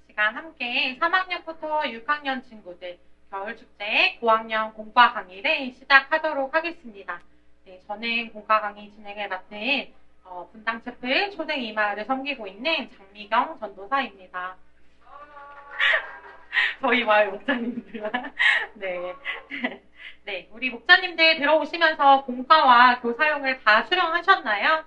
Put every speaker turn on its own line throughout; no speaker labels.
시간 함께 3학년부터 6학년 친구들 겨울축제 고학년 공과 강의를 시작하도록 하겠습니다. 네, 저는 공과 강의 진행을 맡은 분당체플 초등 이마를 섬기고 있는 장미경 전도사입니다. 저희 마을 목사님들. 네. 네, 우리 목사님들 들어오시면서 공과와 교사용을 다 수령하셨나요?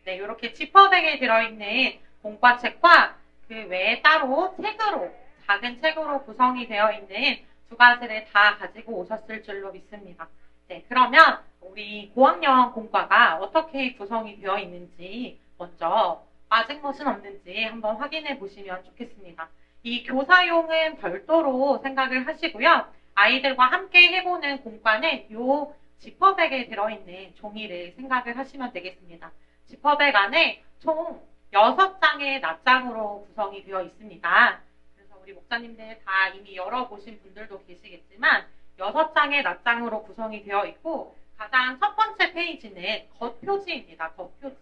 네, 이렇게 지퍼백에 들어있는 공과책과 그 외에 따로 책으로, 작은 책으로 구성이 되어 있는 두 가지를 다 가지고 오셨을 줄로 믿습니다. 네, 그러면 우리 고학년 공과가 어떻게 구성이 되어 있는지 먼저 빠진 것은 없는지 한번 확인해 보시면 좋겠습니다. 이 교사용은 별도로 생각을 하시고요. 아이들과 함께 해보는 공과는 요 지퍼백에 들어있는 종이를 생각을 하시면 되겠습니다. 지퍼백 안에 총 6장의 낱장으로 구성이 되어 있습니다. 그래서 우리 목사님들 다 이미 열어보신 분들도 계시겠지만 6장의 낱장으로 구성이 되어 있고 가장 첫 번째 페이지는 겉표지입니다. 겉표지.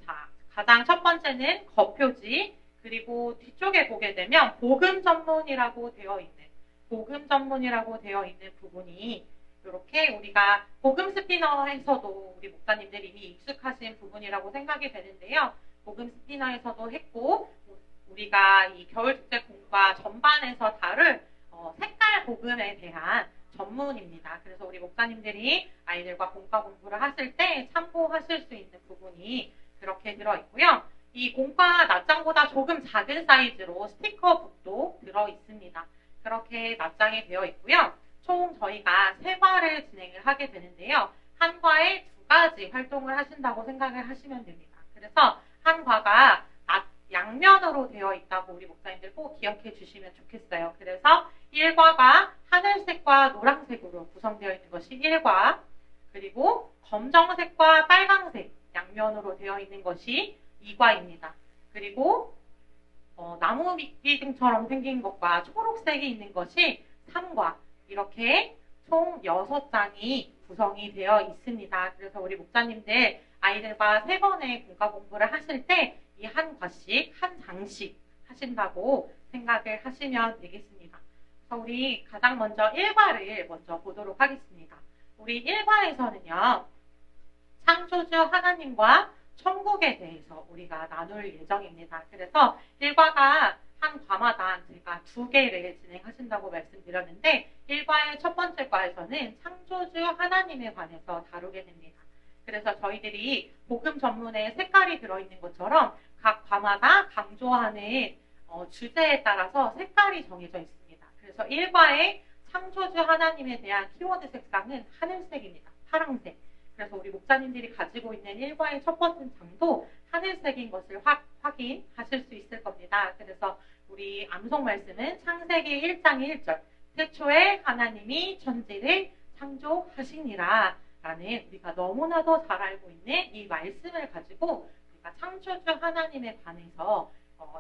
자, 가장 첫 번째는 겉표지. 그리고 뒤쪽에 보게 되면 복음 전문이라고 되어 있는 부분이 이렇게 우리가 복음 스피너에서도 우리 목사님들이 이미 익숙하신 부분이라고 생각이 되는데요. 복음 스피너에서도 했고 우리가 이 겨울축제 공과 전반에서 다룰 색깔 복음에 대한 전문입니다. 그래서 우리 목사님들이 아이들과 공과 공부를 하실 때 참고하실 수 있는 부분이 그렇게 들어있고요. 이 공과 낱장보다 조금 작은 사이즈로 스티커북도 들어있습니다. 그렇게 낱장이 되어 있고요. 총 저희가 3과를 진행을 하게 되는데요. 한 과에 2가지 활동을 하신다고 생각을 하시면 됩니다. 그래서 한 과가 양면으로 되어 있다고 우리 목사님들 꼭 기억해 주시면 좋겠어요. 그래서 1과가 하늘색과 노란색으로 구성되어 있는 것이 1과, 그리고 검정색과 빨강색 양면으로 되어 있는 것이 2과입니다. 그리고 나무 밑비등처럼 생긴 것과 초록색이 있는 것이 3과, 이렇게 총 6장이 구성이 되어 있습니다. 그래서 우리 목사님들 아이들과 3번의 공과 공부를 하실 때 이 한 과씩, 한 장씩 하신다고 생각을 하시면 되겠습니다. 그래서 우리 가장 먼저 1과를 먼저 보도록 하겠습니다. 우리 1과에서는요, 창조주 하나님과 천국에 대해서 우리가 나눌 예정입니다. 그래서 1과가 한 과마다 제가 2개를 진행하신다고 말씀드렸는데 1과의 첫 번째 과에서는 창조주 하나님에 관해서 다루게 됩니다. 그래서 저희들이 복음 전문에 색깔이 들어있는 것처럼 각 과마다 강조하는 주제에 따라서 색깔이 정해져 있습니다. 그래서 1과의 창조주 하나님에 대한 키워드 색상은 하늘색입니다. 파랑색. 그래서 우리 목사님들이 가지고 있는 1과의 첫 번째 장도 하늘색인 것을 확인하실 수 있을 겁니다. 그래서 우리 암송 말씀은 창세기 1장 1절 태초에 하나님이 천지를 창조하시니라 라는 우리가 너무나도 잘 알고 있는 이 말씀을 가지고 우리가 창조주 하나님에 관해서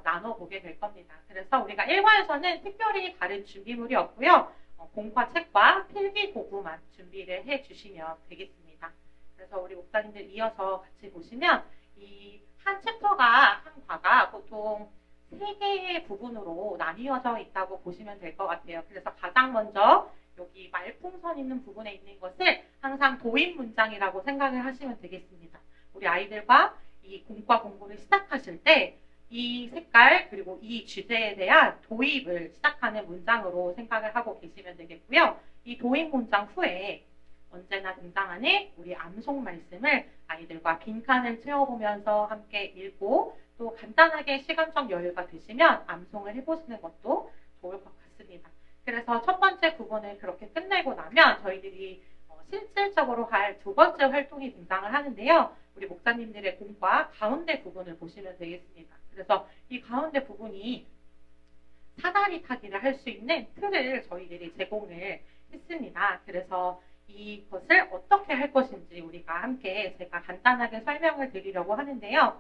나눠보게 될 겁니다. 그래서 우리가 1과에서는 특별히 다른 준비물이 없고요. 공과책과 필기도구만 준비를 해주시면 되겠습니다. 그래서 우리 목사님들 이어서 같이 보시면 이 한 챕터가, 한 과가 보통 3개의 부분으로 나뉘어져 있다고 보시면 될 것 같아요. 그래서 가장 먼저 여기 말풍선 있는 부분에 있는 것을 항상 도입 문장이라고 생각을 하시면 되겠습니다. 우리 아이들과 이 공과 공부를 시작하실 때 이 색깔 그리고 이 주제에 대한 도입을 시작하는 문장으로 생각을 하고 계시면 되겠고요. 이 도입 문장 후에 언제나 등장하는 우리 암송 말씀을 아이들과 빈칸을 채워보면서 함께 읽고 또 간단하게 시간적 여유가 되시면 암송을 해보시는 것도 좋을 것 같습니다. 그래서 첫 번째 부분을 그렇게 끝내고 나면 저희들이 실질적으로 할 2번째 활동이 등장을 하는데요. 우리 목사님들의 공과 가운데 부분을 보시면 되겠습니다. 그래서 이 가운데 부분이 사다리 타기를 할 수 있는 틀을 저희들이 제공을 했습니다. 그래서 이것을 어떻게 할 것인지 우리가 함께 제가 간단하게 설명을 드리려고 하는데요.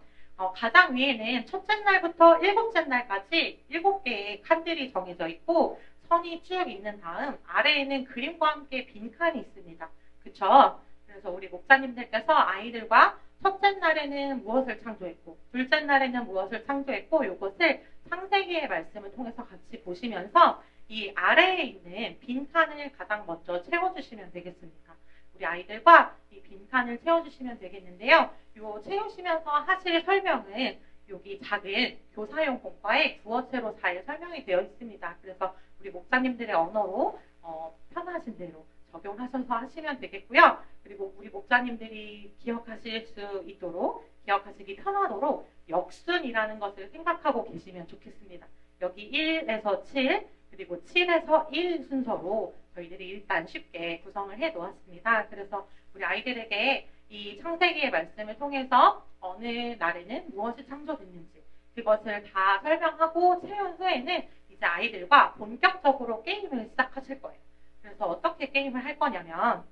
가장 위에는 첫째 날부터 7째 날까지 7개의 칸들이 정해져 있고 선이 쭉 있는 다음 아래에는 그림과 함께 빈칸이 있습니다. 그쵸? 그래서 우리 목사님들께서 아이들과 첫째 날에는 무엇을 창조했고 둘째 날에는 무엇을 창조했고 이것을 창세기의 말씀을 통해서 같이 보시면서 이 아래에 있는 빈칸을 가장 먼저 채워주시면 되겠습니다. 우리 아이들과 이 빈칸을 채워주시면 되겠는데요. 요 채우시면서 하실 설명은 여기 작은 교사용 공과에 부어체로 잘 설명이 되어 있습니다. 그래서 우리 목사님들의 언어로 편하신 대로 적용하셔서 하시면 되겠고요. 그리고 우리 목사님들이 기억하실 수 있도록, 기억하시기 편하도록 역순이라는 것을 생각하고 계시면 좋겠습니다. 여기 1에서 7, 그리고 7에서 1 순서로 저희들이 일단 쉽게 구성을 해 놓았습니다. 그래서 우리 아이들에게 이 창세기의 말씀을 통해서 어느 날에는 무엇이 창조됐는지 그것을 다 설명하고 채운 후에는 이제 아이들과 본격적으로 게임을 시작하실 거예요. 그래서 어떻게 게임을 할 거냐면,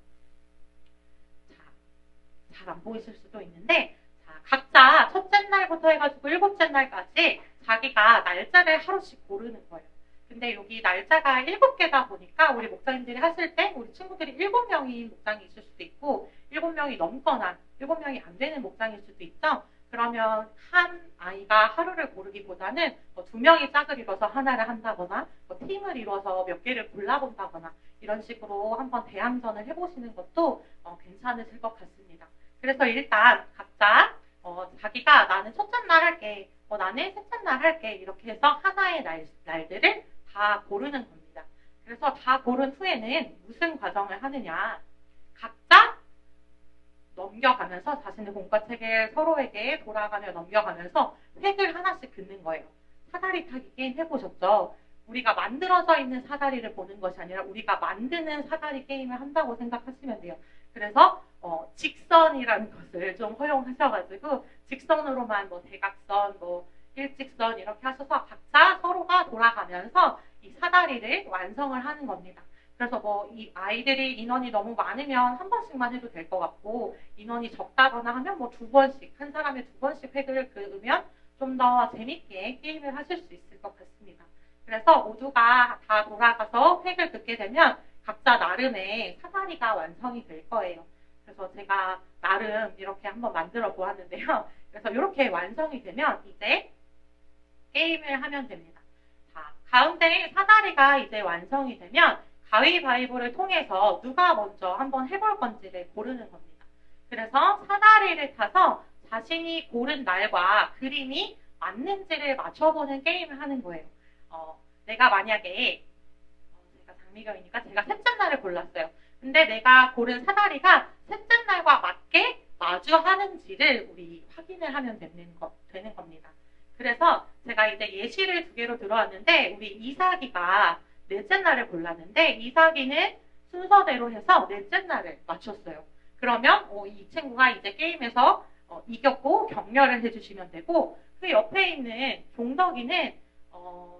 잘 안 보이실 수도 있는데, 각자 첫째 날부터 해가지고 일곱째 날까지 자기가 날짜를 하루씩 고르는 거예요. 근데 여기 날짜가 7개다 보니까 우리 목사님들이 하실 때 우리 친구들이 7명이 목장이 있을 수도 있고 7명이 넘거나 7명이 안 되는 목장일 수도 있죠. 그러면 한 아이가 하루를 고르기보다는 2명이 짝을 이뤄서 하나를 한다거나 팀을 이뤄서 몇 개를 골라본다거나 이런 식으로 한번 대항전을 해보시는 것도 괜찮으실 것 같습니다. 그래서 일단 각자 자기가 나는 첫째 날 할게, 나는 셋째 날 할게 이렇게 해서 하나의 날들을 다 고르는 겁니다. 그래서 다 고른 후에는 무슨 과정을 하느냐, 각자 넘겨가면서 자신의 공과책을 서로에게 돌아가며 넘겨가면서 획을 하나씩 긋는 거예요. 사다리 타기 게임 해보셨죠? 우리가 만들어져 있는 사다리를 보는 것이 아니라 우리가 만드는 사다리 게임을 한다고 생각하시면 돼요. 그래서 직선이라는 것을 좀 허용하셔가지고 직선으로만 대각선, 일직선 이렇게 하셔서 각자 서로가 돌아가면서 이 사다리를 완성을 하는 겁니다. 그래서 이 아이들이 인원이 너무 많으면 한 번씩만 해도 될 것 같고 인원이 적다거나 하면 2번씩, 한 사람에 2번씩 획을 그으면 좀 더 재밌게 게임을 하실 수 있을 것 같습니다. 그래서 모두가 다 돌아가서 획을 긋게 되면 각자 나름의 사다리가 완성이 될 거예요. 그래서 제가 나름 이렇게 한번 만들어 보았는데요. 그래서 이렇게 완성이 되면 이제 게임을 하면 됩니다. 자, 가운데 사다리가 이제 완성이 되면 가위바위보를 통해서 누가 먼저 한번 해볼 건지를 고르는 겁니다. 그래서 사다리를 타서 자신이 고른 날과 그림이 맞는지를 맞춰보는 게임을 하는 거예요. 내가 만약에 제가 장미경이니까 제가 셋째 날을 골랐어요. 근데 내가 고른 사다리가 셋째 날과 맞게 마주하는지를 우리 확인을 하면 되는 겁니다. 그래서 제가 이제 예시를 2개로 들어왔는데 우리 이삭이가 넷째 날을 골랐는데 이삭이는 순서대로 해서 넷째 날을 맞췄어요. 그러면 이 친구가 이제 게임에서 이겼고 격려를 해주시면 되고 그 옆에 있는 종덕이는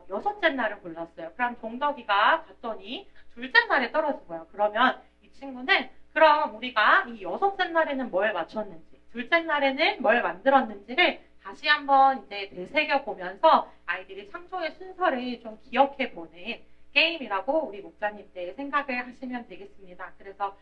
6째 날을 골랐어요. 그럼 종덕이가 갔더니 둘째 날에 떨어진 거예요. 그러면 이 친구는 그럼 우리가 이 6째 날에는 뭘 맞췄는지 둘째 날에는 뭘 만들었는지를 다시 한번 이제 되새겨 보면서 아이들이 창조의 순서를 좀 기억해 보는 게임이라고 우리 목사님들 생각을 하시면 되겠습니다. 그래서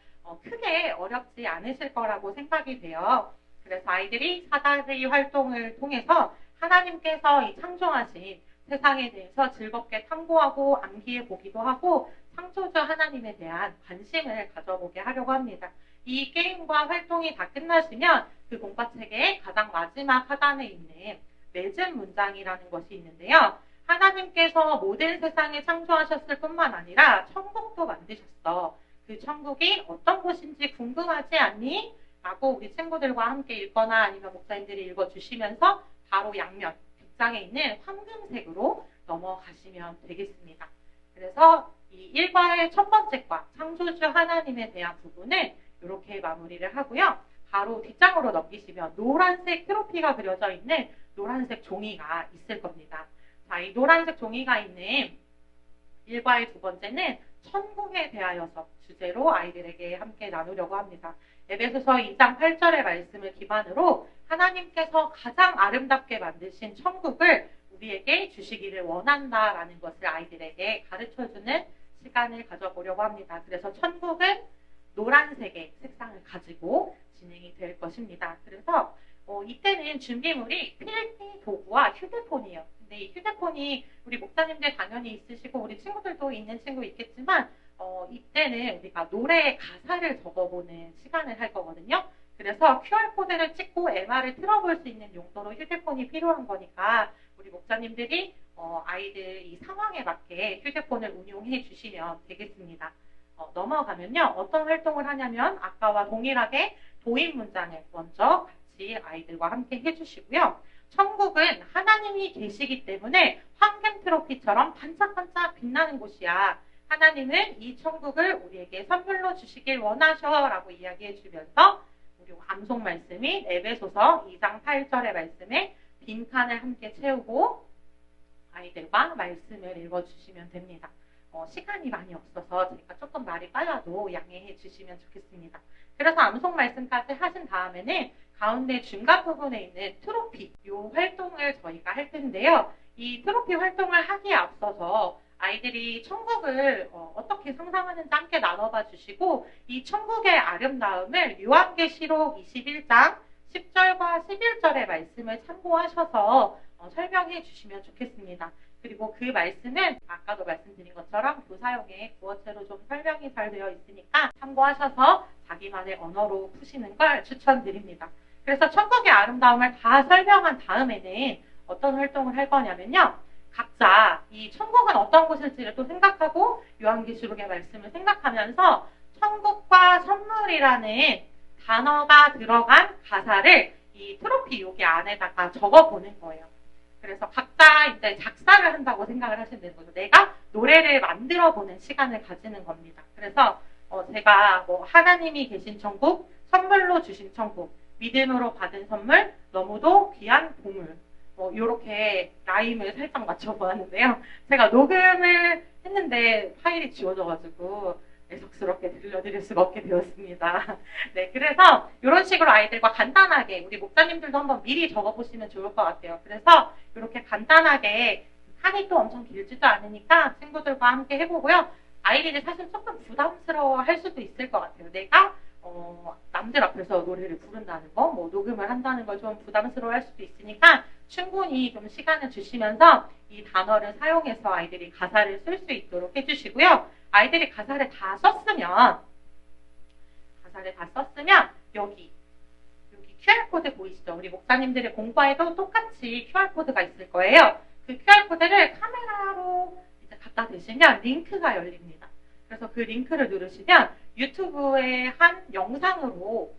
크게 어렵지 않으실 거라고 생각이 돼요. 그래서 아이들이 사다리 활동을 통해서 하나님께서 이 창조하신 세상에 대해서 즐겁게 탐구하고 암기해 보기도 하고 창조주 하나님에 대한 관심을 가져보게 하려고 합니다. 이 게임과 활동이 다 끝나시면 그 공과책의 가장 마지막 하단에 있는 맺은 문장이라는 것이 있는데요. 하나님께서 모든 세상을 창조하셨을 뿐만 아니라 천국도 만드셨어. 그 천국이 어떤 곳인지 궁금하지 않니? 라고 우리 친구들과 함께 읽거나 아니면 목사님들이 읽어주시면서 바로 양면, 뒷장에 있는 황금색으로 넘어가시면 되겠습니다. 그래서 이 1과의 첫 번째 과, 창조주 하나님에 대한 부분을 이렇게 마무리를 하고요. 바로 뒷장으로 넘기시면 노란색 트로피가 그려져 있는 노란색 종이가 있을 겁니다. 자, 이 노란색 종이가 있는 1과의 두 번째는 천국에 대하여서 주제로 아이들에게 함께 나누려고 합니다. 에베소서 2장 8절의 말씀을 기반으로 하나님께서 가장 아름답게 만드신 천국을 우리에게 주시기를 원한다라는 것을 아이들에게 가르쳐주는 시간을 가져보려고 합니다. 그래서 천국은 노란색의 색상을 가지고 진행이 될 것입니다. 그래서 이때는 준비물이 필기 도구와 휴대폰이에요. 근데 이 휴대폰이 우리 목사님들 당연히 있으시고 우리 친구들도 있는 친구 있겠지만 이때는 우리가 노래의 가사를 적어보는 시간을 할 거거든요. 그래서 QR코드를 찍고 MR을 틀어볼 수 있는 용도로 휴대폰이 필요한 거니까 우리 목사님들이 아이들 이 상황에 맞게 휴대폰을 운용해 주시면 되겠습니다. 넘어가면요. 어떤 활동을 하냐면 아까와 동일하게 도입 문장을 먼저 같이 아이들과 함께 해주시고요. 천국은 하나님이 계시기 때문에 황금 트로피처럼 반짝반짝 빛나는 곳이야. 하나님은 이 천국을 우리에게 선물로 주시길 원하셔 라고 이야기해 주면서 우리 암송 말씀이 에베소서 2장 8절의 말씀에 빈칸을 함께 채우고 아이들과 말씀을 읽어주시면 됩니다. 시간이 많이 없어서 제가 조금 말이 빨라도 양해해 주시면 좋겠습니다. 그래서 암송 말씀까지 하신 다음에는 가운데 중간 부분에 있는 트로피 이 활동을 저희가 할 텐데요. 이 트로피 활동을 하기에 앞서서 아이들이 천국을 어떻게 상상하는지 함께 나눠봐 주시고 이 천국의 아름다움을 요한계시록 21장 10절과 11절의 말씀을 참고하셔서 설명해 주시면 좋겠습니다. 그리고 그 말씀은 아까도 말씀드린 것처럼 교사용의 구어체로 좀 설명이 잘 되어 있으니까 참고하셔서 자기만의 언어로 푸시는 걸 추천드립니다. 그래서 천국의 아름다움을 다 설명한 다음에는 어떤 활동을 할 거냐면요. 각자 이 천국은 어떤 곳일지를 또 생각하고 요한계시록의 말씀을 생각하면서 천국과 선물이라는 단어가 들어간 가사를 이 트로피 여기 안에다가 적어보는 거예요. 그래서 각자 이제 작사를 한다고 생각을 하시면 되는 거죠. 내가 노래를 만들어보는 시간을 가지는 겁니다. 그래서 제가 하나님이 계신 천국, 선물로 주신 천국, 믿음으로 받은 선물, 너무도 귀한 보물 이렇게 라임을 살짝 맞춰보았는데요. 제가 녹음을 했는데 파일이 지워져가지고 애석스럽게 들려드릴 수가 없게 되었습니다. 네, 그래서 이런 식으로 아이들과 간단하게 우리 목사님들도 한번 미리 적어보시면 좋을 것 같아요. 그래서 이렇게 간단하게 칸이 또 엄청 길지도 않으니까 친구들과 함께 해보고요. 아이들이 사실 조금 부담스러워 할 수도 있을 것 같아요. 내가 남들 앞에서 노래를 부른다는 거, 녹음을 한다는 걸 좀 부담스러워 할 수도 있으니까 충분히 좀 시간을 주시면서 이 단어를 사용해서 아이들이 가사를 쓸 수 있도록 해주시고요. 아이들이 가사를 다 썼으면 여기 QR코드 보이시죠? 우리 목사님들의 공부에도 똑같이 QR코드가 있을 거예요. 그 QR코드를 카메라로 이제 갖다 대시면 링크가 열립니다. 그래서 그 링크를 누르시면 유튜브의 한 영상으로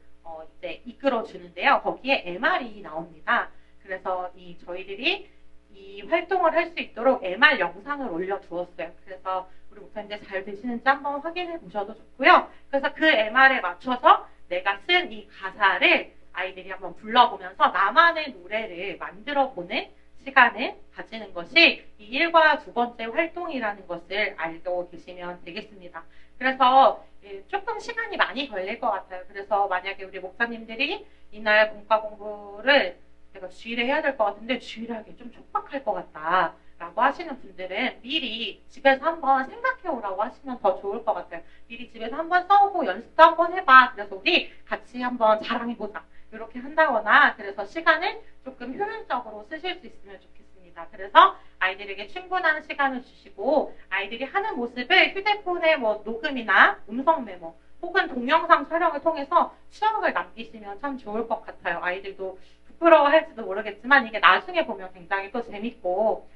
이제 이끌어 주는데요. 거기에 MR이 나옵니다. 그래서 저희들이 이 활동을 할 수 있도록 MR 영상을 올려두었어요. 그래서 우리 목사님들 잘 되시는지 한번 확인해 보셔도 좋고요. 그래서 그 MR에 맞춰서 내가 쓴 이 가사를 아이들이 한번 불러보면서 나만의 노래를 만들어보는 시간을 가지는 것이 이 1과 두 번째 활동이라는 것을 알고 계시면 되겠습니다. 그래서 조금 시간이 많이 걸릴 것 같아요. 그래서 만약에 우리 목사님들이 이날 본과 공부를 내가 주일에 해야 될 것 같은데 주일에 하기 좀 촉박할 것 같다 라고 하시는 분들은 미리 집에서 한번 생각해 오라고 하시면 더 좋을 것 같아요. 미리 집에서 한번 써오고 연습도 한번 해봐. 그래서 우리 같이 한번 자랑해보자. 이렇게 한다거나 그래서 시간을 조금 효율적으로 쓰실 수 있으면 좋겠습니다. 그래서 아이들에게 충분한 시간을 주시고 아이들이 하는 모습을 휴대폰에 녹음이나 음성 메모 혹은 동영상 촬영을 통해서 추억을 남기시면 참 좋을 것 같아요. 아이들도 부끄러워할지도 모르겠지만 이게 나중에 보면 굉장히 또 재밌고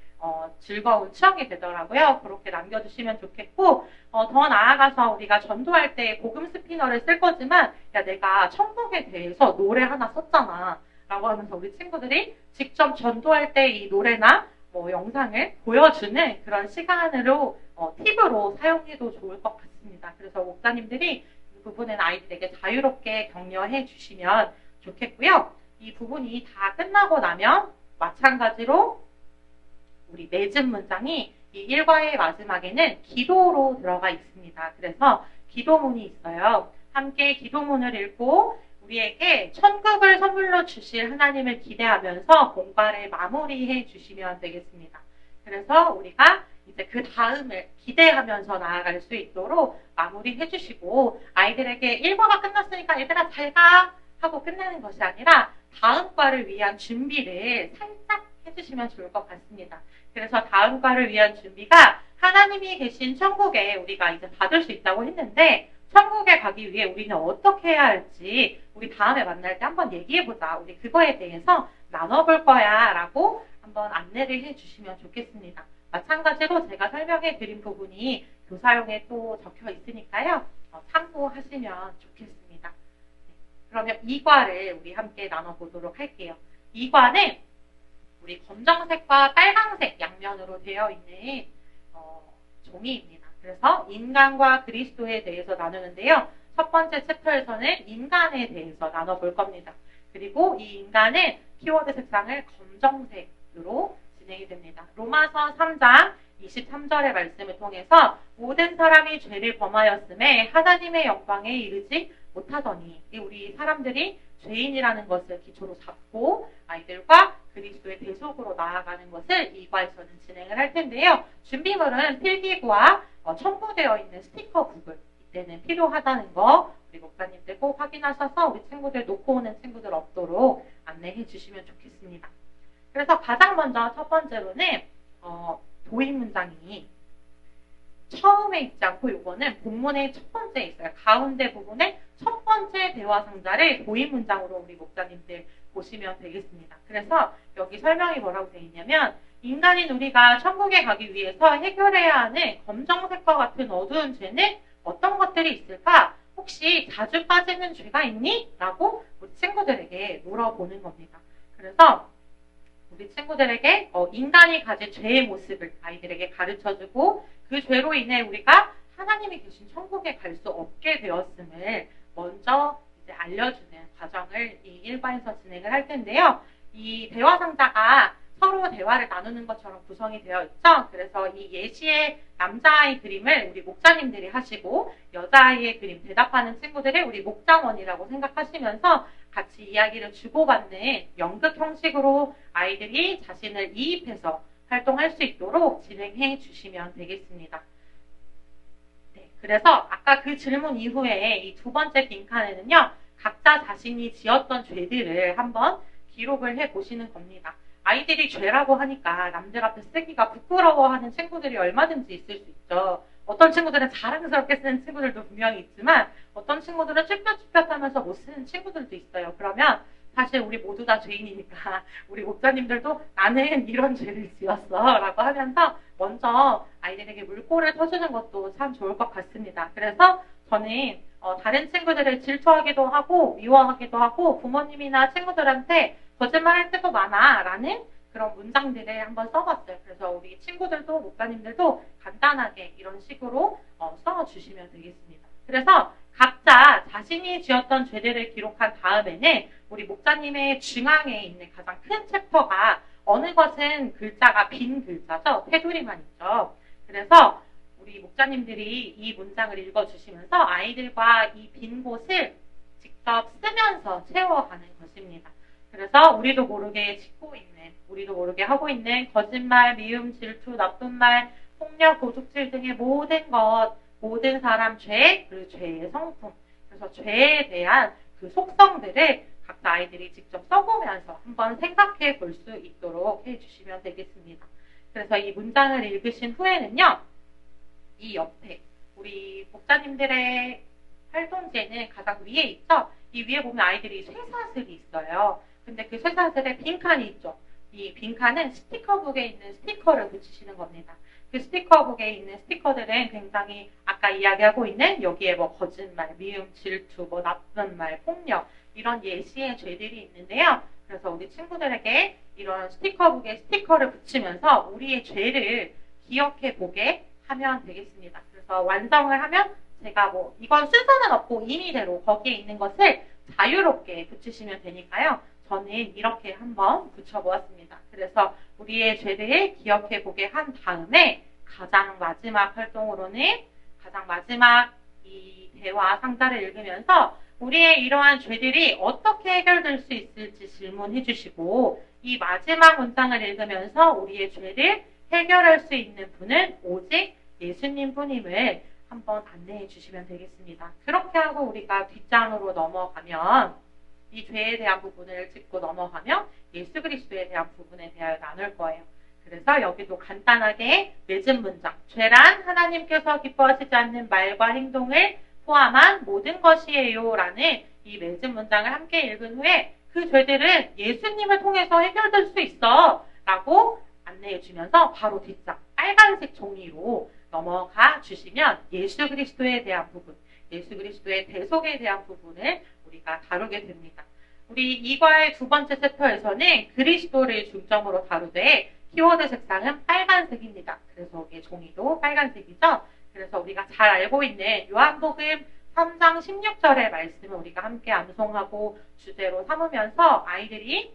즐거운 추억이 되더라고요. 그렇게 남겨주시면 좋겠고 더 나아가서 우리가 전도할 때 복음 스피너를 쓸 거지만 야 내가 천국에 대해서 노래 하나 썼잖아 라고 하면서 우리 친구들이 직접 전도할 때 이 노래나 영상을 보여주는 그런 시간으로 팁으로 사용해도 좋을 것 같습니다. 그래서 목사님들이 이 부분은 아이들에게 자유롭게 격려해 주시면 좋겠고요. 이 부분이 다 끝나고 나면 마찬가지로 우리 맺은 문장이 이 1과의 마지막에는 기도로 들어가 있습니다. 그래서 기도문이 있어요. 함께 기도문을 읽고 우리에게 천국을 선물로 주실 하나님을 기대하면서 공과를 마무리해 주시면 되겠습니다. 그래서 우리가 이제 그 다음을 기대하면서 나아갈 수 있도록 마무리해 주시고 아이들에게 1과가 끝났으니까 얘들아 잘 가! 하고 끝내는 것이 아니라 다음 과를 위한 준비를 살짝 해주시면 좋을 것 같습니다. 그래서 다음 과를 위한 준비가 하나님이 계신 천국에 우리가 이제 받을 수 있다고 했는데 천국에 가기 위해 우리는 어떻게 해야 할지 우리 다음에 만날 때 한번 얘기해보자. 우리 그거에 대해서 나눠볼 거야 라고 한번 안내를 해주시면 좋겠습니다. 마찬가지로 제가 설명해 드린 부분이 교사용에 또 적혀 있으니까요. 참고하시면 좋겠습니다. 그러면 2과를 우리 함께 나눠보도록 할게요. 2과는 우리 검정색과 빨강색 양면으로 되어 있는 종이입니다. 그래서 인간과 그리스도에 대해서 나누는데요. 첫 번째 챕터에서는 인간에 대해서 나눠볼 겁니다. 그리고 이 인간은 키워드 색상을 검정색으로 진행이 됩니다. 로마서 3장 23절의 말씀을 통해서 모든 사람이 죄를 범하였음에 하나님의 영광에 이르지 못하더니 우리 사람들이 죄인이라는 것을 기초로 잡고 아이들과 그리스도의 대속으로 나아가는 것을 2과에서는 진행을 할 텐데요. 준비물은 필기구와 첨부되어 있는 스티커북을 이때는 필요하다는 거 우리 목사님들 꼭 확인하셔서 우리 친구들 놓고 오는 친구들 없도록 안내해 주시면 좋겠습니다. 그래서 가장 먼저 첫 번째로는 도입 문장이 처음에 있지 않고 이거는 본문의 첫 번째에 있어요. 가운데 부분에 첫 번째 대화 상자를 도입 문장으로 우리 목사님들 보시면 되겠습니다. 그래서 여기 설명이 뭐라고 되어 있냐면 인간인 우리가 천국에 가기 위해서 해결해야 하는 검정색과 같은 어두운 죄는 어떤 것들이 있을까? 혹시 자주 빠지는 죄가 있니? 라고 우리 친구들에게 물어보는 겁니다. 그래서 우리 친구들에게 인간이 가진 죄의 모습을 아이들에게 가르쳐주고 그 죄로 인해 우리가 하나님이 계신 천국에 갈 수 없게 되었음을 먼저 이제 알려주는 과정을 이 1과에서 진행을 할 텐데요. 이 대화 상자가 서로 대화를 나누는 것처럼 구성이 되어 있죠. 그래서 이 예시의 남자아이 그림을 우리 목자님들이 하시고 여자아이의 그림 대답하는 친구들을 우리 목장원이라고 생각하시면서 같이 이야기를 주고받는 연극 형식으로 아이들이 자신을 이입해서 활동할 수 있도록 진행해 주시면 되겠습니다. 네, 그래서 아까 그 질문 이후에 이 두 번째 빈칸에는요. 각자 자신이 지었던 죄들을 한번 기록을 해 보시는 겁니다. 아이들이 죄라고 하니까 남들 앞에 쓰기가 부끄러워하는 친구들이 얼마든지 있을 수 있죠. 어떤 친구들은 자랑스럽게 쓰는 친구들도 분명히 있지만 어떤 친구들은 쭈뼛쭈뼛하면서 못 쓰는 친구들도 있어요. 그러면 사실 우리 모두 다 죄인이니까 우리 목사님들도 나는 이런 죄를 지었어 라고 하면서 먼저 아이들에게 물꼬를 터주는 것도 참 좋을 것 같습니다. 그래서 저는 다른 친구들을 질투하기도 하고 미워하기도 하고 부모님이나 친구들한테 거짓말할 때도 많아 라는 그런 문장들을 한번 써봤어요. 그래서 우리 친구들도 목사님들도 간단하게 이런 식으로 써주시면 되겠습니다. 그래서 각자 자신이 지었던 죄들을 기록한 다음에는 우리 목사님의 중앙에 있는 가장 큰 챕터가 어느 것은 글자가 빈 글자죠. 테두리만 있죠. 그래서 우리 목사님들이 이 문장을 읽어주시면서 아이들과 이 빈 곳을 직접 쓰면서 채워가는 것입니다. 그래서 우리도 모르게 짓고 있는, 우리도 모르게 하고 있는 거짓말, 미움, 질투, 나쁜 말, 폭력, 도둑질 등의 모든 것, 모든 사람 죄, 그리고 죄의 성품. 그래서 죄에 대한 그 속성들을 각자 아이들이 직접 써보면서 한번 생각해 볼 수 있도록 해주시면 되겠습니다. 그래서 이 문장을 읽으신 후에는요, 이 옆에 우리 목사님들의 활동지에는 가장 위에 있죠? 이 위에 보면 아이들이 쇠사슬이 있어요. 근데 그 쇠사슬에 빈칸이 있죠. 이 빈칸은 스티커북에 있는 스티커를 붙이시는 겁니다. 그 스티커북에 있는 스티커들은 굉장히 아까 이야기하고 있는 여기에 뭐 거짓말, 미움, 질투, 뭐 나쁜 말, 폭력 이런 예시의 죄들이 있는데요. 그래서 우리 친구들에게 이런 스티커북에 스티커를 붙이면서 우리의 죄를 기억해 보게 하면 되겠습니다. 그래서 완성을 하면 제가 뭐 이건 순서는 없고 임의대로 거기에 있는 것을 자유롭게 붙이시면 되니까요. 저는 이렇게 한번 붙여보았습니다. 그래서 우리의 죄를 기억해 보게 한 다음에 가장 마지막 활동으로는 가장 마지막 이 대화 상자를 읽으면서 우리의 이러한 죄들이 어떻게 해결될 수 있을지 질문해 주시고 이 마지막 문장을 읽으면서 우리의 죄를 해결할 수 있는 분은 오직 예수님 뿐임을 한번 안내해 주시면 되겠습니다. 그렇게 하고 우리가 뒷장으로 넘어가면 이 죄에 대한 부분을 짚고 넘어가며 예수 그리스도에 대한 부분에 대하여 나눌 거예요. 그래서 여기도 간단하게 맺은 문장, 죄란 하나님께서 기뻐하시지 않는 말과 행동을 포함한 모든 것이에요 라는 이 맺은 문장을 함께 읽은 후에 그 죄들은 예수님을 통해서 해결될 수 있어 라고 안내해 주면서 바로 뒷장 빨간색 종이로 넘어가 주시면 예수 그리스도에 대한 부분, 예수 그리스도의 대속에 대한 부분을 우리가 다루게 됩니다. 우리 이과의 두 번째 챕터에서는 그리스도를 중점으로 다루되 키워드 색상은 빨간색입니다. 그래서 이게 종이도 빨간색이죠. 그래서 우리가 잘 알고 있는 요한복음 3장 16절의 말씀을 우리가 함께 암송하고 주제로 삼으면서 아이들이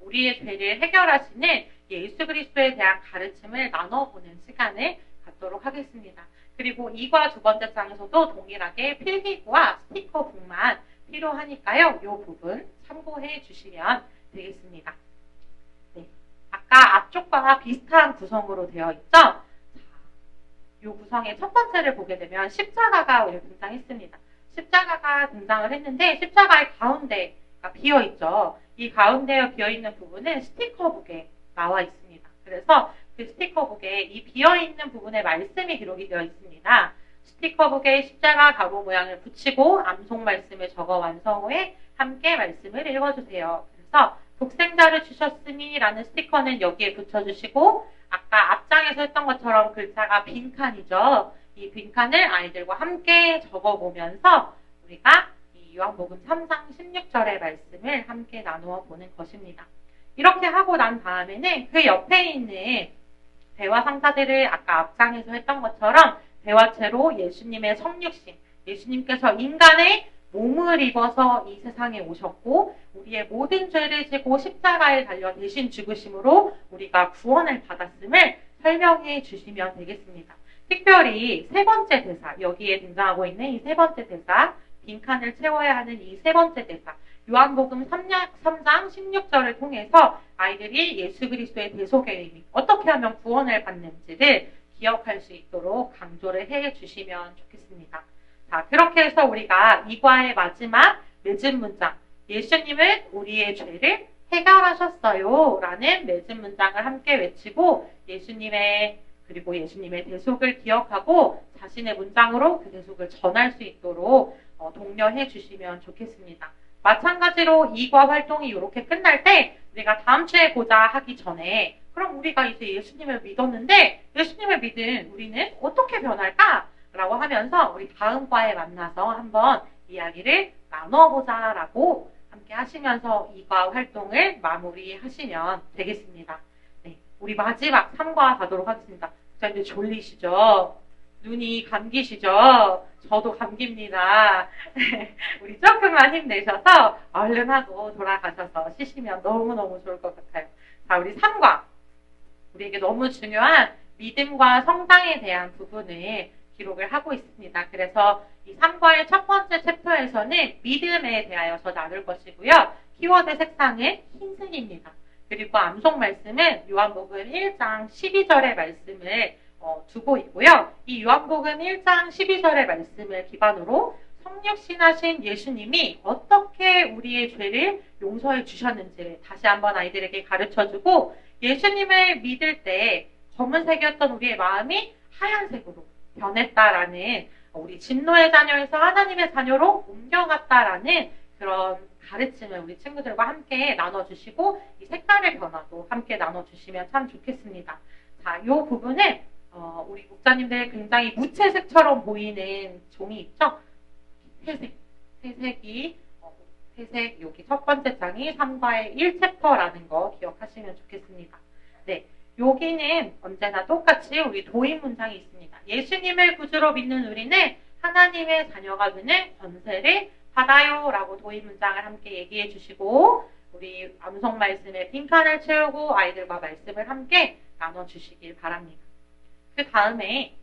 우리의 죄를 해결하시는 예수 그리스도에 대한 가르침을 나눠보는 시간을 갖도록 하겠습니다. 그리고 이과 두 번째 장에서도 동일하게 필기구와 스티커북만 필요하니까요. 이 부분 참고해 주시면 되겠습니다. 네, 아까 앞쪽과 비슷한 구성으로 되어 있죠? 자, 이 구성의 첫 번째를 보게 되면 십자가가 우리 등장했습니다. 십자가가 등장을 했는데 십자가의 가운데가 비어있죠. 이 가운데에 비어있는 부분은 스티커북에 나와 있습니다. 그래서 그 스티커북에 이 비어있는 부분에 말씀이 기록이 되어 있습니다. 스티커북에 십자가 가로 모양을 붙이고 암송 말씀을 적어 완성 후에 함께 말씀을 읽어주세요. 그래서 독생자를 주셨으니 라는 스티커는 여기에 붙여주시고 아까 앞장에서 했던 것처럼 글자가 빈칸이죠. 이 빈칸을 아이들과 함께 적어보면서 우리가 이 요한복음 3장 16절의 말씀을 함께 나누어 보는 것입니다. 이렇게 하고 난 다음에는 그 옆에 있는 대화 상자들을 아까 앞장에서 했던 것처럼 대화체로 예수님의 성육신, 예수님께서 인간의 몸을 입어서 이 세상에 오셨고 우리의 모든 죄를 지고 십자가에 달려 대신 죽으심으로 우리가 구원을 받았음을 설명해 주시면 되겠습니다. 특별히 세 번째 대사, 여기에 등장하고 있는 이 세 번째 대사, 빈칸을 채워야 하는 이 세 번째 대사, 요한복음 3장 16절을 통해서 아이들이 예수 그리스도의 대속의 의미, 어떻게 하면 구원을 받는지를 기억할 수 있도록 강조를 해 주시면 좋겠습니다. 자, 그렇게 해서 우리가 이과의 마지막 맺은 문장, 예수님은 우리의 죄를 해결하셨어요 라는 맺은 문장을 함께 외치고 그리고 예수님의 대속을 기억하고 자신의 문장으로 그 대속을 전할 수 있도록 독려해 주시면 좋겠습니다. 마찬가지로 이과 활동이 이렇게 끝날 때 우리가 다음 주에 보자 하기 전에 그럼 우리가 이제 예수님을 믿었는데 예수님을 믿은 우리는 어떻게 변할까? 라고 하면서 우리 다음 과에 만나서 한번 이야기를 나눠보자 라고 함께 하시면서 이과 활동을 마무리하시면 되겠습니다. 네, 우리 마지막 3과 가도록 하겠습니다. 목사님들 졸리시죠? 눈이 감기시죠? 저도 감깁니다. 우리 조금만 힘내셔서 얼른 하고 돌아가셔서 쉬시면 너무너무 좋을 것 같아요. 자, 우리 3과. 우리에게 너무 중요한 믿음과 성장에 대한 부분을 기록을 하고 있습니다. 그래서 이 3과의 첫 번째 챕터에서는 믿음에 대하여서 나눌 것이고요. 키워드 색상은 흰색입니다. 그리고 암송 말씀은 요한복음 1장 12절의 말씀을 두고 있고요. 이 요한복음 1장 12절의 말씀을 기반으로 성육신하신 예수님이 어떻게 우리의 죄를 용서해 주셨는지를 다시 한번 아이들에게 가르쳐주고 예수님을 믿을 때 검은색이었던 우리의 마음이 하얀색으로 변했다라는 우리 진노의 자녀에서 하나님의 자녀로 옮겨갔다라는 그런 가르침을 우리 친구들과 함께 나눠주시고 이 색깔의 변화도 함께 나눠주시면 참 좋겠습니다. 자, 이 부분은 우리 목사님들 굉장히 무채색처럼 보이는 종이 있죠? 회색 여기 첫 번째 장이 3과의 1챕터라는 거 기억하시면 좋겠습니다. 네, 여기는 언제나 똑같이 우리 도입 문장이 있습니다. 예수님을 구주로 믿는 우리는 하나님의 자녀가 되는 권세를 받아요 라고 도입 문장을 함께 얘기해 주시고 우리 암송 말씀에 빈칸을 채우고 아이들과 말씀을 함께 나눠주시길 바랍니다. 그 다음에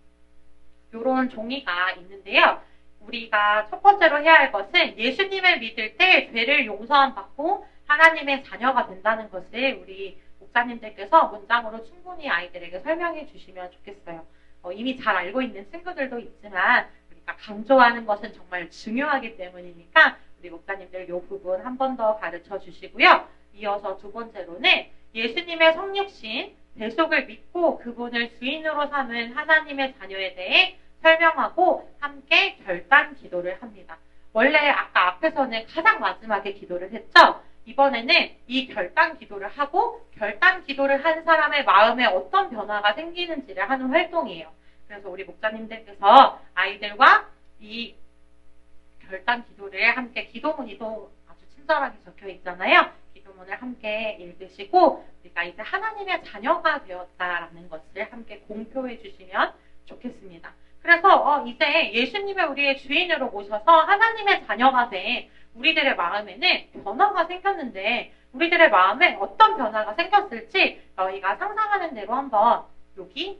이런 종이가 있는데요. 우리가 첫 번째로 해야 할 것은 예수님을 믿을 때 죄를 용서함 받고 하나님의 자녀가 된다는 것을 우리 목사님들께서 문장으로 충분히 아이들에게 설명해 주시면 좋겠어요. 이미 잘 알고 있는 친구들도 있지만 우리가 강조하는 것은 정말 중요하기 때문이니까 우리 목사님들 이 부분 한 번 더 가르쳐 주시고요. 이어서 두 번째로는 예수님의 성육신, 대속을 믿고 그분을 주인으로 삼은 하나님의 자녀에 대해 설명하고 함께 결단 기도를 합니다. 원래 아까 앞에서는 가장 마지막에 기도를 했죠? 이번에는 이 결단 기도를 하고 결단 기도를 한 사람의 마음에 어떤 변화가 생기는지를 하는 활동이에요. 그래서 우리 목사님들께서 아이들과 이 결단 기도를 함께 기도문이도 아주 친절하게 적혀 있잖아요. 기도문을 함께 읽으시고 우리가 이제 하나님의 자녀가 되었다라는 것을 함께 공표해 주시면 좋겠습니다. 그래서 이제 예수님을 우리의 주인으로 모셔서 하나님의 자녀가 된 우리들의 마음에는 변화가 생겼는데 우리들의 마음에 어떤 변화가 생겼을지 너희가 상상하는 대로 한번 여기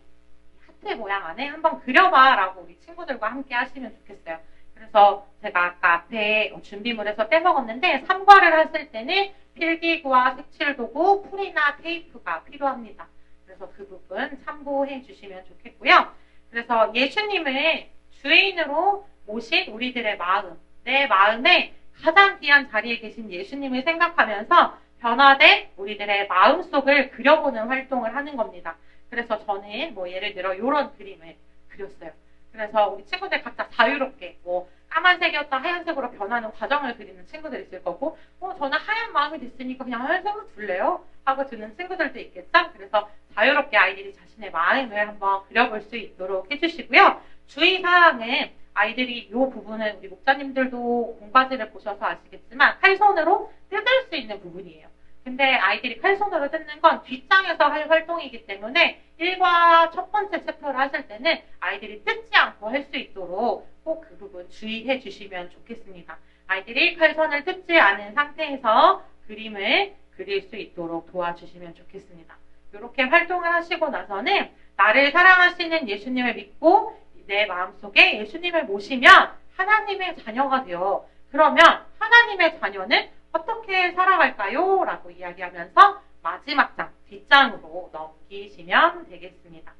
하트 모양 안에 한번 그려봐 라고 우리 친구들과 함께 하시면 좋겠어요. 그래서 제가 아까 앞에 준비물에서 빼먹었는데 삼과를 하실 때는 필기구와 색칠도구, 풀이나 테이프가 필요합니다. 그래서 그 부분 참고해 주시면 좋겠고요. 그래서 예수님을 주인으로 모신 우리들의 마음, 내 마음에 가장 귀한 자리에 계신 예수님을 생각하면서 변화된 우리들의 마음속을 그려보는 활동을 하는 겁니다. 그래서 저는 예를 들어 이런 그림을 그렸어요. 그래서 우리 친구들 각자 자유롭게 까만색이었다 하얀색으로 변하는 과정을 그리는 친구들 있을 거고 저는 하얀 마음이 됐으니까 그냥 하얀색으로 둘래요? 하고 두는 친구들도 있겠죠? 그래서 자유롭게 아이들이 자신의 마음을 한번 그려볼 수 있도록 해주시고요. 주의사항은 아이들이 이 부분은 우리 목사님들도 공과지를 보셔서 아시겠지만 칼손으로 뜯을 수 있는 부분이에요. 근데 아이들이 칼손으로 뜯는 건 뒷장에서 할 활동이기 때문에 1과 첫 번째 챕터를 하실 때는 아이들이 뜯지 않고 할 수 있도록 꼭 그 부분 주의해 주시면 좋겠습니다. 아이들이 칼손을 뜯지 않은 상태에서 그림을 그릴 수 있도록 도와주시면 좋겠습니다. 이렇게 활동을 하시고 나서는 나를 사랑하시는 예수님을 믿고 내 마음속에 예수님을 모시면 하나님의 자녀가 되어 그러면 하나님의 자녀는 어떻게 살아갈까요? 라고 이야기하면서 마지막 장, 뒷장으로 넘기시면 되겠습니다.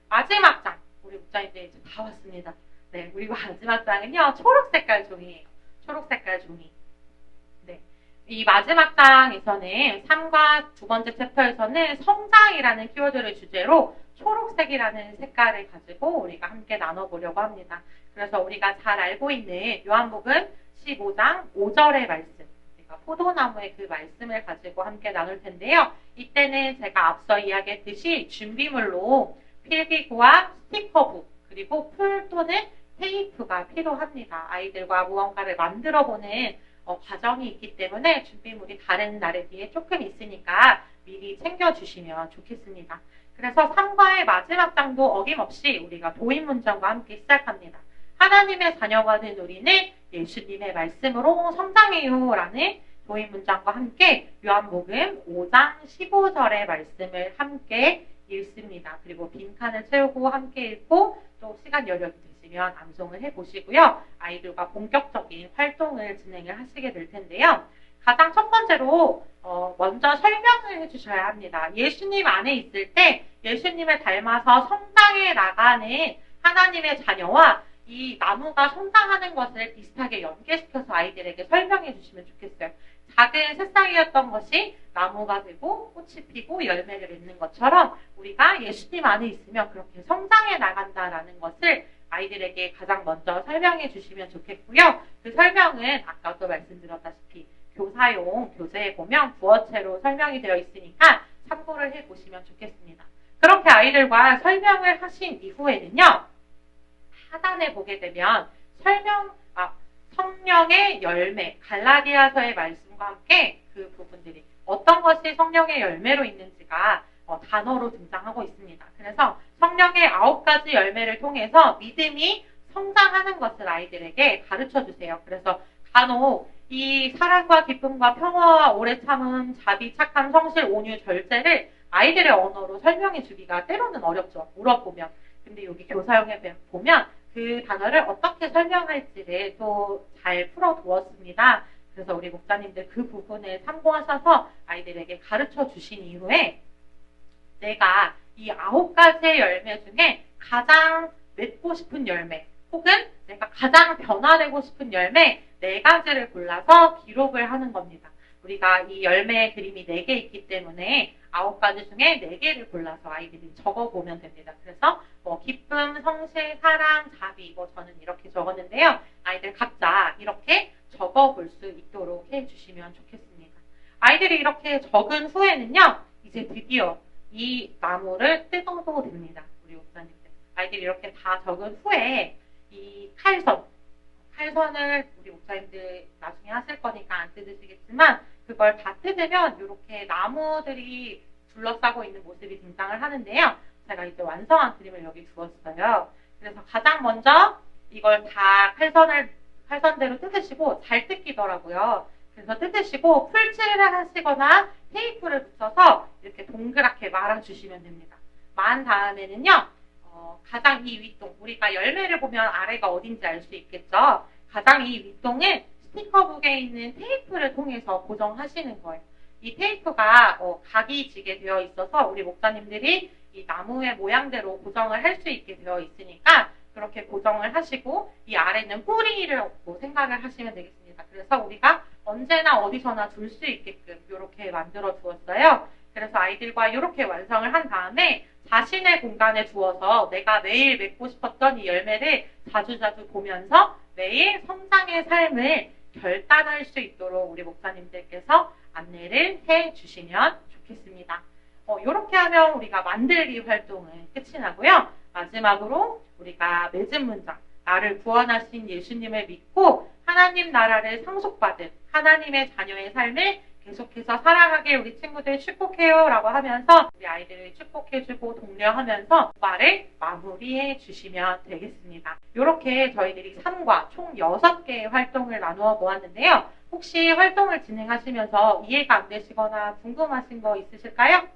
마지막 장, 우리 목사님들 이제 다 왔습니다. 네, 우리 마지막 장은요, 초록 색깔 종이에요. 초록 색깔 종이. 네. 이 마지막 장에서는 3과 두 번째 챕터에서는 성장이라는 키워드를 주제로 초록색이라는 색깔을 가지고 우리가 함께 나눠보려고 합니다. 그래서 우리가 잘 알고 있는 요한복음 15장 5절의 말씀, 그러니까 포도나무의 그 말씀을 가지고 함께 나눌 텐데요. 이때는 제가 앞서 이야기했듯이 준비물로 필기구와 스티커북, 그리고 풀 또는 테이프가 필요합니다. 아이들과 무언가를 만들어보는 과정이 있기 때문에 준비물이 다른 날에 비해 조금 있으니까 미리 챙겨주시면 좋겠습니다. 그래서 3과의 마지막 장도 어김없이 우리가 도입 문장과 함께 시작합니다. 하나님의 자녀가 된 우리는 예수님의 말씀으로 성장해요 라는 도입 문장과 함께 요한복음 5장 15절의 말씀을 함께 읽습니다. 그리고 빈칸을 채우고 함께 읽고 또 시간 여력이 되시면 암송을 해보시고요. 아이들과 본격적인 활동을 진행을 하시게 될 텐데요. 가장 첫 번째로 먼저 설명을 해주셔야 합니다. 예수님 안에 있을 때 예수님을 닮아서 성장해 나가는 하나님의 자녀와 이 나무가 성장하는 것을 비슷하게 연계시켜서 아이들에게 설명해 주시면 좋겠어요. 작은 새싹이었던 것이 나무가 되고 꽃이 피고 열매를 맺는 것처럼 우리가 예수님 안에 있으면 그렇게 성장해 나간다라는 것을 아이들에게 가장 먼저 설명해 주시면 좋겠고요. 그 설명은 아까도 말씀드렸다시피 교사용 교재에 보면 부어체로 설명이 되어 있으니까 참고를 해보시면 좋겠습니다. 그렇게 아이들과 설명을 하신 이후에는요. 하단에 보게 되면 성령의 열매, 갈라디아서의 말씀과 함께 그 부분들이 어떤 것이 성령의 열매로 있는지가 단어로 등장하고 있습니다. 그래서 성령의 9가지 열매를 통해서 믿음이 성장하는 것을 아이들에게 가르쳐 주세요. 그래서 간혹 이 사랑과 기쁨과 평화와 오래 참음, 자비, 착함, 성실, 온유, 절제를 아이들의 언어로 설명해 주기가 때로는 어렵죠. 물어보면. 근데 여기 교사용에 보면 그 단어를 어떻게 설명할지를 또 잘 풀어두었습니다. 그래서 우리 목사님들 그 부분을 참고하셔서 아이들에게 가르쳐 주신 이후에 내가 이 9가지의 열매 중에 가장 맺고 싶은 열매 혹은 내가 가장 변화되고 싶은 열매 4가지를 골라서 기록을 하는 겁니다. 우리가 이 열매 그림이 4개 있기 때문에 9가지 중에 4개를 골라서 아이들이 적어보면 됩니다. 그래서 기쁨, 성실, 사랑, 자비, 저는 이렇게 적었는데요. 아이들 각자 이렇게 적어볼 수 있도록 해주시면 좋겠습니다. 아이들이 이렇게 적은 후에는요, 이제 드디어 이 나무를 뜯어도 됩니다. 우리 목사님들. 아이들이 이렇게 다 적은 후에 이 칼선을 우리 목사님들 나중에 하실 거니까 안 뜯으시겠지만 그걸 다 뜯으면 이렇게 나무들이 둘러싸고 있는 모습이 등장을 하는데요. 제가 이제 완성한 그림을 여기 두었어요. 그래서 가장 먼저 이걸 다 칼선대로 뜯으시고 잘 뜯기더라고요. 그래서 뜯으시고 풀칠을 하시거나 테이프를 붙여서 이렇게 동그랗게 말아주시면 됩니다. 만 다음에는요. 가장 이 윗동, 우리가 열매를 보면 아래가 어딘지 알 수 있겠죠. 가장 이 윗동은 스티커북에 있는 테이프를 통해서 고정하시는 거예요. 이 테이프가 각이 지게 되어 있어서 우리 목사님들이 이 나무의 모양대로 고정을 할 수 있게 되어 있으니까 그렇게 고정을 하시고 이 아래는 뿌리를 얻고 생각을 하시면 되겠습니다. 그래서 우리가 언제나 어디서나 둘 수 있게끔 이렇게 만들어 두었어요. 그래서 아이들과 이렇게 완성을 한 다음에 자신의 공간에 두어서 내가 매일 맺고 싶었던 이 열매를 자주자주 보면서 매일 성장의 삶을 결단할 수 있도록 우리 목사님들께서 안내를 해주시면 좋겠습니다. 이렇게 하면 우리가 만들기 활동은 끝이 나고요. 마지막으로 우리가 맺은 문장, 나를 구원하신 예수님을 믿고 하나님 나라를 상속받은 하나님의 자녀의 삶을 계속해서 살아가길 우리 친구들 축복해요 라고 하면서 우리 아이들을 축복해주고 독려하면서 말을 마무리해 주시면 되겠습니다. 이렇게 저희들이 3과 총 6개의 활동을 나누어 보았는데요. 혹시 활동을 진행하시면서 이해가 안 되시거나 궁금하신 거 있으실까요?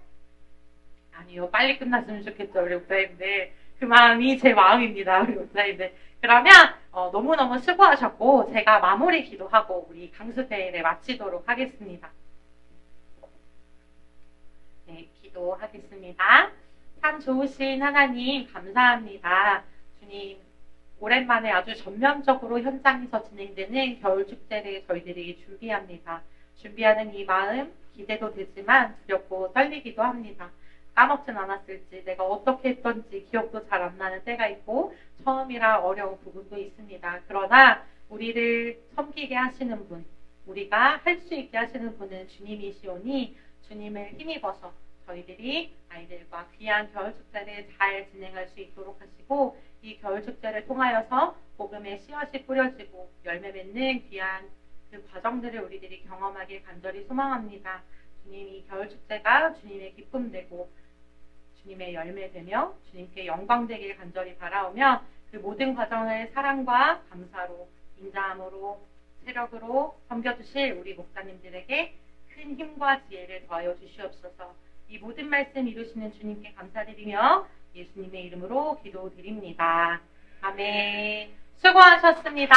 아니요. 빨리 끝났으면 좋겠죠. 우리 목사님들. 그 마음이 제 마음입니다. 우리 목사님들. 그러면 너무너무 수고하셨고 제가 마무리 기도하고 우리 강습회를 마치도록 하겠습니다. 네, 기도하겠습니다. 참 좋으신 하나님 감사합니다. 주님, 오랜만에 아주 전면적으로 현장에서 진행되는 겨울축제를 저희들이 준비합니다. 준비하는 이 마음 기대도 되지만 두렵고 떨리기도 합니다. 까먹진 않았을지, 내가 어떻게 했던지 기억도 잘 안 나는 때가 있고 처음이라 어려운 부분도 있습니다. 그러나 우리를 섬기게 하시는 분, 우리가 할 수 있게 하시는 분은 주님이시오니 주님을 힘입어서 저희들이 아이들과 귀한 겨울축제를 잘 진행할 수 있도록 하시고 이 겨울축제를 통하여서 복음의 씨앗이 뿌려지고 열매 맺는 귀한 그 과정들을 우리들이 경험하길 간절히 소망합니다. 주님, 이 겨울축제가 주님의 기쁨 되고 주님의 열매 되며 주님께 영광 되길 간절히 바라오며 그 모든 과정을 사랑과 감사로 인자함으로 세력으로 섬겨주실 우리 목사님들에게 큰 힘과 지혜를 더하여 주시옵소서. 이 모든 말씀 이루시는 주님께 감사드리며 예수님의 이름으로 기도드립니다. 아멘. 수고하셨습니다.